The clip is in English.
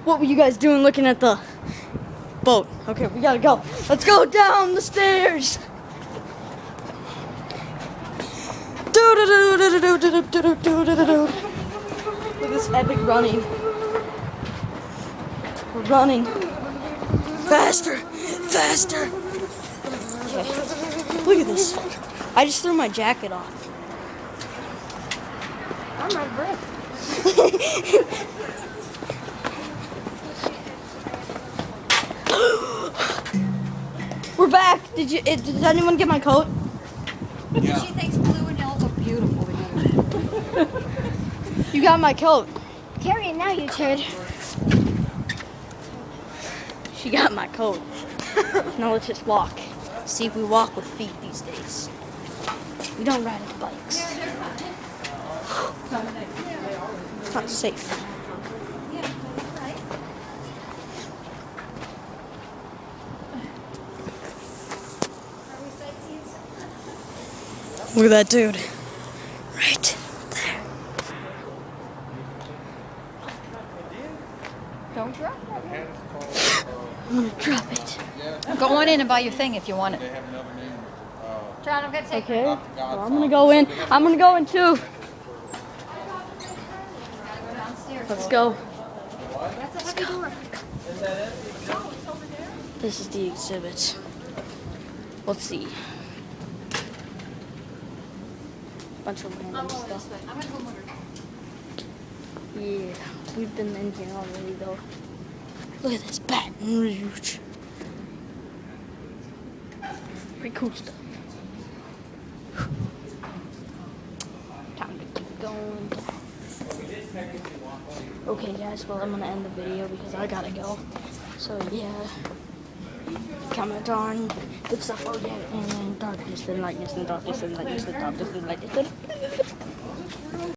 What were you guys doing looking at the boat? Okay, we gotta go. Let's go down the stairs. Look at this epic running. We're running. Faster, faster. Okay. Look at this. I just threw my jacket off. I'm out of breath. We're back. Did anyone get my coat? Yeah. She thinks blue and yellow look beautiful together. You got my coat. Carry it now, you turd. She got my coat. Now let's just walk. See if we walk with feet these days. We don't ride our bikes. It's not safe. Look at that dude. Right there. Don't drop it. I'm gonna drop it. Go on in and buy your thing if you want it. John, I'm gonna take Okay. Well, I'm gonna go in. I'm gonna go in too. Let's go. That's a heavy door. This is the exhibit. Let's see. Bunch of random stuff. I'm gonna go with her. Yeah, we've been in here already though. Look at this Baton Rouge. Pretty cool stuff. Time to keep going. Okay guys, well I'm gonna end the video because I gotta go. So yeah. Comment on good stuff, oh yeah, and then darkness and lightness and darkness and lightness and darkness and lightness.